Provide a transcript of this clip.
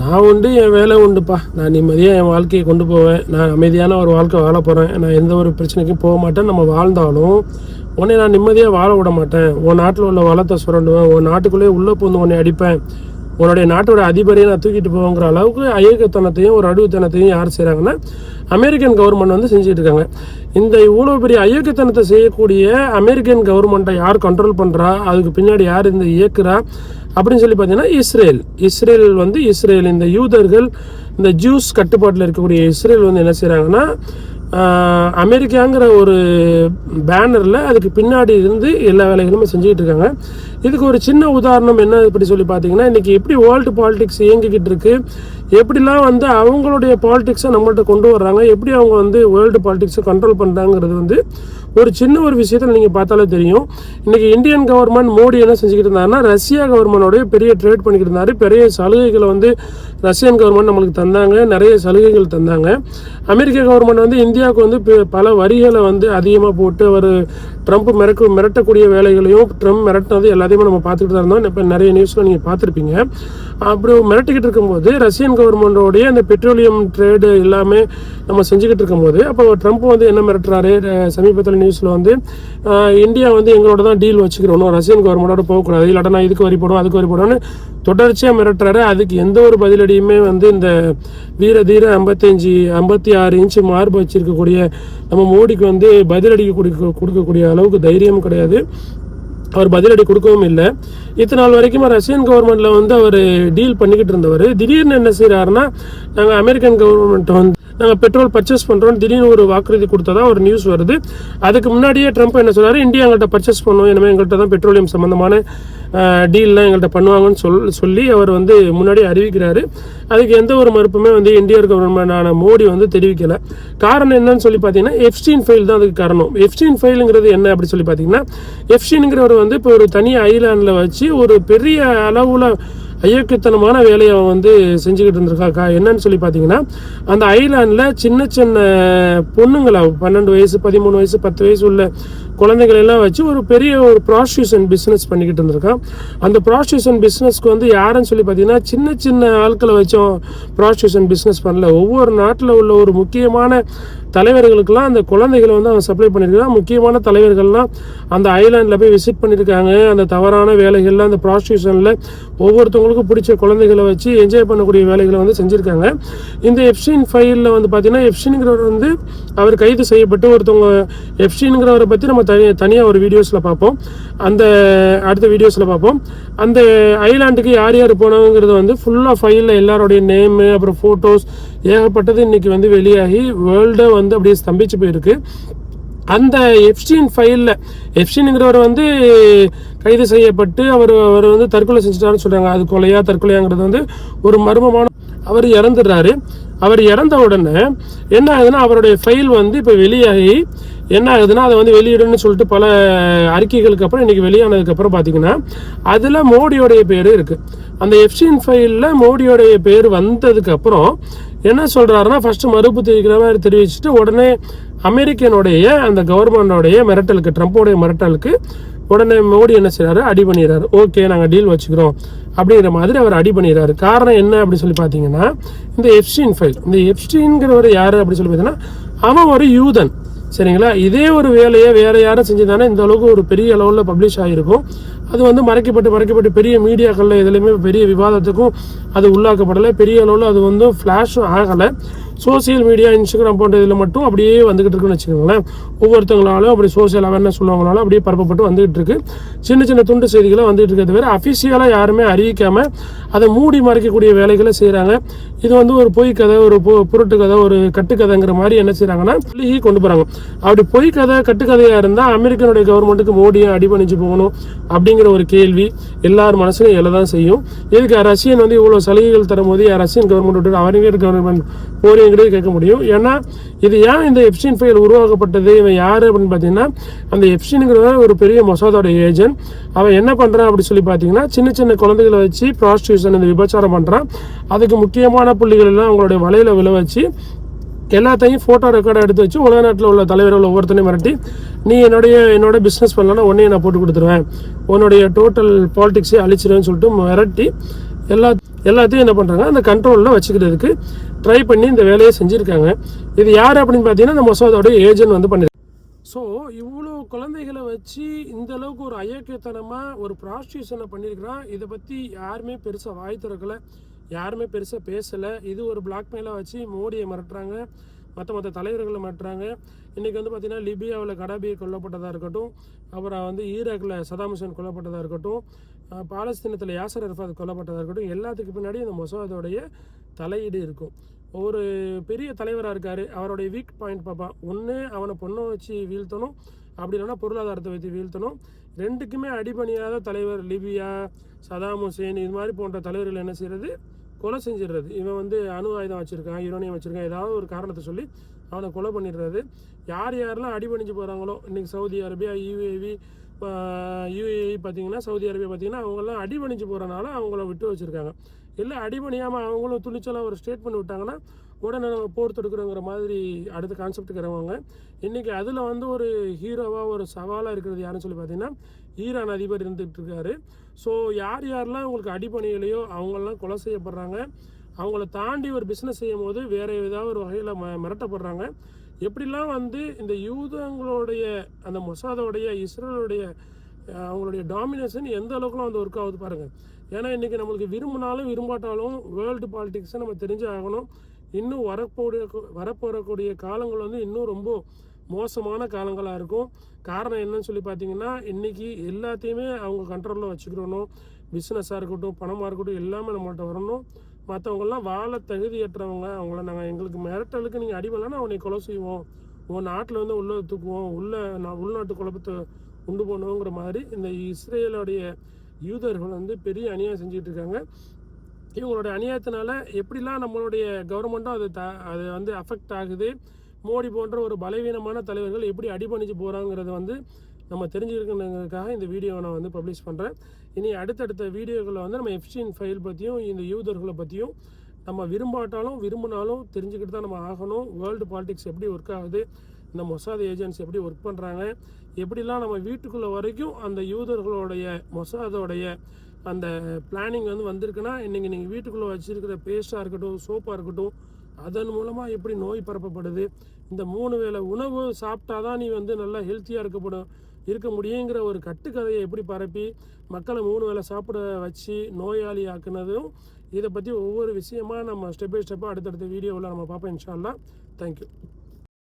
நான் உண்டு, என் வேலை உண்டுப்பா. நான் நிம்மதியாக என் வாழ்க்கையை கொண்டு போவேன். நான் அமைதியான ஒரு வாழ்க்கை வாழ போகிறேன். நான் எந்த ஒரு பிரச்சனைக்கும் போக மாட்டேன். நம்ம வாழ்ந்தாலும் உன்னை நான் நிம்மதியாக வாழ விட மாட்டேன். உன் நாட்டில் உள்ள வளத்தை சுரண்டுவேன். உன் நாட்டுக்குள்ளேயே உள்ளே பூந்து உன்னை அடிப்பேன். உன்னுடைய நாட்டோட அதிபரையை நான் தூக்கிட்டு போவோங்கிற அளவுக்கு அயோக்கியத்தனத்தையும் ஒரு அடிவுத்தனத்தையும் யார் செய்கிறாங்கன்னா அமெரிக்கன் கவர்மெண்ட் வந்து செஞ்சுட்டு இருக்காங்க. இந்த இவ்வளோ பெரிய அயோக்கியத்தனத்தை செய்யக்கூடிய அமெரிக்கன் கவர்மெண்ட்டை யார் கண்ட்ரோல் பண்ணுறா, அதுக்கு பின்னாடி யார் இந்த இயக்குறா அப்படின்னு சொல்லி பார்த்தீங்கன்னா இஸ்ரேல் இந்த யூதர்கள், இந்த ஜூஸ் கட்டுப்பாட்டில் இருக்கக்கூடிய இஸ்ரேல் வந்து என்ன செய்கிறாங்கன்னா அமெரிக்காங்கிற ஒரு பேனரில் அதுக்கு பின்னாடி இருந்து எல்லா வேலைகளுமே செஞ்சுக்கிட்டு இருக்காங்க. இதுக்கு ஒரு சின்ன உதாரணம் என்ன இப்படி சொல்லி பார்த்தீங்கன்னா, இன்றைக்கி எப்படி வேர்ல்டு பாலிடிக்ஸ் இயங்கிக்கிட்டு இருக்குது, எப்படிலாம் வந்து அவங்களுடைய பாலிடிக்ஸை நம்மள்கிட்ட கொண்டு வர்றாங்க, எப்படி அவங்க வந்து வேர்ல்டு பாலிடிக்ஸை கண்ட்ரோல் பண்ணுறாங்கிறது வந்து ஒரு சின்ன ஒரு விஷயத்தில் நீங்கள் பார்த்தாலே தெரியும். இன்றைக்கி இந்தியன் கவர்மெண்ட் மோடி என்ன செஞ்சுக்கிட்டு இருந்தாருன்னா ரஷ்யா கவர்மெண்டோடைய பெரிய ட்ரேட் பண்ணிக்கிட்டு இருந்தார். பெரிய சலுகைகளை வந்து ரஷ்யன் கவர்மெண்ட் நம்மளுக்கு தந்தாங்க, நிறைய சலுகைகள் தந்தாங்க. அமெரிக்க கவர்மெண்ட் வந்து இந்தியாவுக்கு வந்து பல வரிகளை வந்து அதிகமாக போட்டு அவர் ட்ரம்ப் மிரட்டக்கூடிய வேலைகளையும் ட்ரம்ப் மிரட்டினது எல்லாத்தையுமே நம்ம பார்த்துக்கிட்டு தான் இருந்தோம். இப்போ நிறைய நியூஸில் நீங்கள் பார்த்துருப்பீங்க. அப்படி மிரட்டிக்கிட்டு இருக்கும்போது ரஷ்யன் கவர்மெண்டோடைய அந்த பெட்ரோலியம் ட்ரேடு எல்லாமே நம்ம செஞ்சுக்கிட்டு இருக்கும்போது அப்போ ட்ரம்ப் வந்து என்ன மிரட்டுறாரு, சமீபத்தில் நியூஸில் வந்து இந்தியா வந்து எங்களோட தான் டீல் வச்சுக்கிறோம், ரஷ்யன் கவர்மெண்டோட போகக்கூடாது, இல்லாட்டா நான் இதுக்கு வரி போடுவோம் அதுக்கு வரி போடுவோன்னு தொடர்ச்சியாக மிரட்டுறாரு. அதுக்கு எந்த ஒரு பதிலடியுமே வந்து இந்த வீர தீர 56 இன்ச்சு மார்பு வச்சிருக்கக்கூடிய நம்ம மோடிக்கு வந்து பதிலடி கொடுக்கக்கூடிய அளவுக்கு தைரியம் கிடையாது. அவர் பதிலடி கொடுக்கவும் இல்லை. இத்தனை நாள் வரைக்கும் ரஷ்யன் கவர்மெண்ட்டில் வந்து அவர் டீல் பண்ணிக்கிட்டு இருந்தவர் திடீர்னு என்ன செய்கிறாருன்னா, நாங்கள் அமெரிக்கன் கவர்மெண்ட்டை வந்து நாங்கள் பெட்ரோல் பர்ச்சேஸ் பண்ணுறோன்னு திடீர்னு ஒரு வாக்குறுதி கொடுத்ததா ஒரு நியூஸ் வருது. அதுக்கு முன்னாடியே ட்ரம்ப் என்ன சொல்கிறாரு, இந்தியா எங்கள்கிட்ட பர்ச்சேஸ் பண்ணுவோம், இனிமேல் எங்கள்கிட்ட தான் பெட்ரோலியம் சம்மந்தமான டீல்லாம் எங்கள்கிட்ட பண்ணுவாங்கன்னு சொல்லி அவர் வந்து முன்னாடியே அறிவிக்கிறாரு. அதுக்கு எந்த ஒரு மறுப்புமே வந்து இந்தியன் கவர்மெண்டான மோடி வந்து தெரிவிக்கலை. காரணம் என்னன்னு சொல்லி பார்த்தீங்கன்னா எப்ஸ்டீன் ஃபைல் தான் அதுக்கு காரணம். எப்ஸ்டீன் ஃபைலுங்கிறது என்ன அப்படி சொல்லி பார்த்தீங்கன்னா, எப்ஸ்டீனுங்கிறவர் வந்து இப்போ ஒரு தனி ஐலாண்டில் வச்சு ஒரு பெரிய அளவில் அயோக்கியத்தனமான வேலையை அவன் வந்து செஞ்சுக்கிட்டு இருந்திருக்காக்கா. என்னன்னு சொல்லி பார்த்தீங்கன்னா, அந்த ஐலாண்டில் சின்ன சின்ன பொண்ணுங்களை 12 வயசு 13 வயசு 10 வயசு உள்ள குழந்தைகளெல்லாம் வச்சு ஒரு பெரிய ஒரு ப்ராஸ்டியூஷன் பிஸ்னஸ் பண்ணிக்கிட்டு இருந்திருக்கான். அந்த ப்ராஸ்டியூஷன் பிஸ்னஸ்க்கு வந்து யாருன்னு சொல்லி பார்த்தீங்கன்னா சின்ன சின்ன ஆட்களை வச்சோம் ப்ராஸ்டியூஷன் பிஸ்னஸ் பண்ணல. ஒவ்வொரு நாட்டில் உள்ள ஒரு முக்கியமான தலைவர்களுக்கெல்லாம் அந்த குழந்தைகளை வந்து அவன் சப்ளை பண்ணியிருக்கான். முக்கியமான தலைவர்கள்லாம் அந்த ஐலாண்டில் போய் விசிட் பண்ணியிருக்காங்க. அந்த தவறான வேலைகள்லாம் அந்த ப்ராஸ்டியூஷனில் ஒவ்வொருத்தவங்களுக்கும் பிடிச்ச குழந்தைகளை வச்சு என்ஜாய் பண்ணக்கூடிய வேலைகளை வந்து செஞ்சுருக்காங்க. இந்த எப்ஸ்டீன் ஃபைலில் வந்து பார்த்தீங்கன்னா எப்ஸ்டீனுங்கிறவர் வந்து அவர் கைது செய்யப்பட்டு ஒருத்தவங்க எப்ஸ்டீனுங்கிறவரை பற்றி நம்ம தனியாக ஒரு வீடியோஸில் பார்ப்போம். அந்த அடுத்த வீடியோஸில் பார்ப்போம். அந்த ஐலாண்டுக்கு யார் யார் போனவங்கிறது வந்து ஃபுல்லாக ஃபைலில் எல்லாருடைய நேமு அப்புறம் ஃபோட்டோஸ் ஏகப்பட்டது இன்றைக்கி வந்து வெளியாகி வேர்ல்டை வந்து அப்படியே ஸ்தம்பிச்சு போயிருக்கு. அந்த எப்ஸ்டீன் ஃபைலில் எப்ஸ்டீனுங்கிறவர் வந்து கைது செய்யப்பட்டு அவர் வந்து தற்கொலை செஞ்சுட்டாருன்னு சொல்கிறாங்க. அது கொலையா தற்கொலையாங்கிறது வந்து ஒரு மர்மமான. அவர் இறந்துடுறாரு. அவர் இறந்த உடனே என்ன ஆகுதுன்னா அவருடைய ஃபைல் வந்து இப்போ வெளியாகி என்ன ஆகுதுன்னா அதை வந்து வெளியிடணும்னு சொல்லிட்டு பல அறிக்கைகளுக்கு அப்புறம் இன்றைக்கி வெளியானதுக்கப்புறம் பார்த்தீங்கன்னா அதில் மோடியோடைய பேர் இருக்குது. அந்த எப்ஸ்டீன் ஃபைலில் மோடியோடைய பேர் வந்ததுக்கப்புறம் என்ன சொல்கிறாருன்னா ஃபஸ்ட்டு மறுப்பு தெரிவிக்கிற மாதிரி தெரிவிச்சுட்டு உடனே அமெரிக்கனுடைய அந்த கவர்மெண்டோடைய மிரட்டலுக்கு ட்ரம்ப்போடைய மிரட்டலுக்கு உடனே மோடி என்ன செய்கிறாரு, அடி பண்ணிடுறாரு. ஓகே நாங்கள் டீல் வச்சுக்கிறோம் அப்படிங்கிற மாதிரி அவர் அடி பண்ணிடுறாரு. காரணம் என்ன அப்படின்னு சொல்லி பார்த்தீங்கன்னா இந்த எப்ஸ்டீன் ஃபைல். இந்த எப்ஸ்டீன்கிறவர் யார் அப்படின்னு சொல்லி பார்த்தீங்கன்னா அவன் ஒரு யூதன். சரிங்களா, இதே ஒரு வேலையை வேறு யாரும் செஞ்சுதானே இந்த அளவுக்கு ஒரு பெரிய அளவில் பப்ளிஷ் ஆகிருக்கும். அது வந்து மறைக்கப்பட்டு பெரிய மீடியாக்களில் எதுலையுமே பெரிய விவாதத்துக்கும் அது உள்ளாக்கப்படலை. பெரிய அளவில் அது வந்து ஃப்ளாஷும் ஆகலை. சோசியல் மீடியா இன்ஸ்டாகிராம் போன்ற இதில் மட்டும் அப்படியே வந்துகிட்டு இருக்குன்னு வச்சுக்கோங்களேன். ஒவ்வொருத்தங்களாலும் அப்படி சோசியல் அவேர்னஸ் சொல்லுவாங்களாலும் அப்படியே பரப்பப்பட்டு வந்துகிட்டு இருக்கு. சின்ன சின்ன துண்டு செய்திகளை வந்துகிட்டு இருக்கிறது வேறு அஃபிஷியலாக யாருமே அறிவிக்காமல் அதை மூடி மறைக்கக்கூடிய வேலைகளை செய்கிறாங்க. இது வந்து ஒரு பொய் கதை, ஒரு புரட்டு கதை, ஒரு கட்டுக்கதைங்கிற மாதிரி என்ன செய்கிறாங்கன்னா சொல்லி கொண்டு போகிறாங்க. அப்படி பொய் கதை கட்டுக்கதையாக இருந்தால் அமெரிக்கனுடைய கவர்மெண்ட்டுக்கு மோடியை அடிபணிச்சு போகணும் அப்படிங்கிற ஒரு கேள்வி எல்லார் மனசுலையும் எழதான் செய்யும். எதுக்கு ரஷ்யன் வந்து இவ்வளோ சலுகைகள் தரும்போது ரஷ்யன் கவர்மெண்ட் விட்டு அமெரிக்கன் கவர்மெண்ட் போறீங்கிறது கேட்க முடியும். ஏன்னா இது ஏன் இந்த எப்ஸ்டீன் ஃபைல் உருவாக்கப்பட்டது, இவன் யார் அப்படின்னு பார்த்தீங்கன்னா அந்த எப்ஸ்டீனுங்கிறத ஒரு பெரிய மொசாதோட ஏஜென்ட். அவன் என்ன பண்ணுறான் அப்படி சொல்லி பார்த்தீங்கன்னா சின்ன சின்ன குழந்தைகளை வச்சு ப்ராஸ்டியூஷன் இந்த விபச்சாரம் பண்ணுறான். அதுக்கு முக்கியமான புள்ளிகள் எல்லாம் அவங்களுடைய வலையில் விழ வச்சு எல்லாத்தையும் ஃபோட்டோ ரெக்கார்டை எடுத்து வச்சு உலக நாட்டில் உள்ள தலைவர்கள் ஒவ்வொருத்தனையும் மிரட்டி நீ என்னோட பிஸ்னஸ் பண்ணலன்னா உன்னையும் நான் போட்டு கொடுத்துருவேன், உன்னுடைய டோட்டல் பாலிடிக்ஸே அழிச்சிருவேன்னு சொல்லிட்டு மிரட்டி எல்லாத்தையும் என்ன பண்ணுறாங்க அந்த கண்ட்ரோலில் வச்சுக்கிறதுக்கு ட்ரை பண்ணி இந்த வேலையை செஞ்சுருக்காங்க. இது யார் அப்படின்னு பார்த்தீங்கன்னா இந்த மொசாதோடைய ஏஜென்ட் வந்து பண்ணியிருக்காங்க. ஸோ இவ்வளோ குழந்தைகளை வச்சு இந்த அளவுக்கு ஒரு அயோக்கியத்தனமாக ஒரு ப்ராஸ்டியூஷனை பண்ணியிருக்கிறான். இதை பற்றி யாருமே பெருசாக வாய் திறக்கலை, யாருமே பெருசாக பேசலை. இது ஒரு பிளாக்மெயிலாக வச்சு மோடியை மிரட்டுறாங்க, மற்ற தலைவர்களை மிரட்டுறாங்க. இன்றைக்கி வந்து பார்த்திங்கன்னா லிபியாவில் கடாபியை கொல்லப்பட்டதாக இருக்கட்டும், அப்புறம் வந்து ஈராக்கில் சதாம் ஹுசேன் கொல்லப்பட்டதாக இருக்கட்டும், பாலஸ்தீனத்தில் யாசர் அரஃபாத் கொல்லப்பட்டதாக இருக்கட்டும், எல்லாத்துக்கு பின்னாடி இந்த மொசாதோடைய தலையீடு இருக்கும். ஒரு பெரிய தலைவராக இருக்கார், அவருடைய வீக் பாயிண்ட் பார்ப்பான். ஒன்று அவனை பொண்ணை வச்சு வீழ்த்தணும், அப்படி இல்லைன்னா பொருளாதாரத்தை வச்சு வீழ்த்தணும். ரெண்டுக்குமே அடிபணியாத தலைவர் லிபியா, சதாம் ஹுசேன் இது மாதிரி போன்ற தலைவர்கள் என்ன செய்கிறது, கொலை செஞ்சிடுறது. இவன் வந்து அணு ஆயுதம் வச்சுருக்கான், யுரேனியம் வச்சுருக்கான், ஏதாவது ஒரு காரணத்தை சொல்லி அவனை கொலை பண்ணிடுறது. யார் யாரெல்லாம் அடிபணிஞ்சு போகிறாங்களோ, இன்றைக்கி சவுதி அரேபியா, யூஏஇ பார்த்திங்கன்னா, சவுதி அரேபியா பார்த்திங்கன்னா அவங்களாம் அடிபணிஞ்சு போகிறனால அவங்கள விட்டு வச்சுருக்காங்க. இல்லை அடிபணியாமல் அவங்களும் துணிச்சலாக ஒரு ஸ்டேட்மெண்ட் விட்டாங்கன்னா உடனே நம்ம போர் தொடுக்கிறோங்கிற மாதிரி அடுத்த கான்செப்ட்டுக்கு இறங்குவாங்க. இன்றைக்கி அதில் வந்து ஒரு ஹீரோவாக ஒரு சவாலாக இருக்கிறது யாருன்னு சொல்லி பார்த்திங்கன்னா ஈரான் அதிபர் இருந்துகிட்டு இருக்காரு. ஸோ யார் யாரெல்லாம் அவங்களுக்கு அடிபணிகளையோ அவங்களெலாம் கொலை செய்யப்படுறாங்க. அவங்கள தாண்டி ஒரு பிஸ்னஸ் செய்யும் போது வேறு ஏதாவது ஒரு வகையில் மிரட்டப்படுறாங்க. எப்படிலாம் வந்து இந்த யூதங்களுடைய அந்த மொசாதோடைய இஸ்ரேலுடைய அவங்களுடைய டாமினேஷன் எந்த அளவுக்குலாம் வந்து ஒர்க் ஆகுது பாருங்கள். ஏன்னா இன்றைக்கி நம்மளுக்கு விரும்பினாலும் விரும்பாட்டாலும் வேர்ல்டு பாலிட்டிக்ஸை நம்ம தெரிஞ்சு ஆகணும். இன்னும் வரப்போகக்கூடிய காலங்கள் வந்து இன்னும் ரொம்ப மோசமான காலங்களாக இருக்கும். காரணம் என்னன்னு சொல்லி பார்த்தீங்கன்னா இன்றைக்கி எல்லாத்தையுமே அவங்க கண்ட்ரோலில் வச்சுக்கிறணும். பிஸ்னஸாக இருக்கட்டும், பணமாக இருக்கட்டும், எல்லாமே நம்மள்கிட்ட வரணும். மற்றவங்களாம் வாழ தகுதியற்றவங்க, அவங்கள நாங்கள் எங்களுக்கு மிரட்டலுக்கு நீங்கள் அடிமைனா அவனை கொலை செய்வோம், உங்கள் நாட்டில் வந்து உள்ளே தூக்குவோம், உள்நாட்டு குழப்பத்தை உண்டு பண்ணுவோங்கிற மாதிரி இந்த இஸ்ரேலுடைய யூதர்கள் வந்து பெரிய அநியாயம் செஞ்சுட்டு இருக்காங்க. இவங்களோட அநியாயத்தினால எப்படிலாம் நம்மளுடைய கவர்மெண்ட்டும் அது வந்து அஃபெக்ட் ஆகுது, மோடி போன்ற ஒரு பலவீனமான தலைவர்கள் எப்படி அடிபணிஞ்சு போகிறாங்கிறத வந்து நம்ம தெரிஞ்சுக்கிறதுக்காக இந்த வீடியோவை நான் வந்து பப்ளிஷ் பண்ணுறேன். இனி அடுத்தடுத்த வீடியோக்களில் வந்து நம்ம எப்ஸ்டீன் ஃபைல் பற்றியும் இந்த யூதர்களை பற்றியும் நம்ம விரும்பினாலும் தெரிஞ்சுக்கிட்டு தான் நம்ம ஆகணும். வேர்ல்டு பாலிட்டிக்ஸ் எப்படி ஒர்க் ஆகுது, இந்த மொசாத் ஏஜென்ட்ஸ் எப்படி ஒர்க் பண்ணுறாங்க, எப்படிலாம் நம்ம வீட்டுக்குள்ளே வரைக்கும் அந்த யூதர்களுடைய மொசாதோடைய அந்த பிளானிங் வந்து வந்திருக்குன்னா இன்றைக்கி நீங்கள் வீட்டுக்குள்ளே வச்சுருக்கிற பேஸ்ட்டாக இருக்கட்டும், சோப்பாக இருக்கட்டும், அதன் மூலமாக எப்படி நோய் பரப்பப்படுது. இந்த 3 வேளை உணவு சாப்பிட்டா தான் நீ வந்து நல்லா ஹெல்த்தியாக இருக்க முடியுங்கிற ஒரு கட்டுக்கதையை எப்படி பரப்பி மக்களை 3 வேளை சாப்பிட வச்சு நோயாளி ஆக்குனதும், இதை பற்றி ஒவ்வொரு விஷயமாக நம்ம ஸ்டெப் பை ஸ்டெப்பாக அடுத்தடுத்த வீடியோவில் நம்ம பார்ப்போம். இன்ஷா அல்லாஹ். தேங்க்யூ.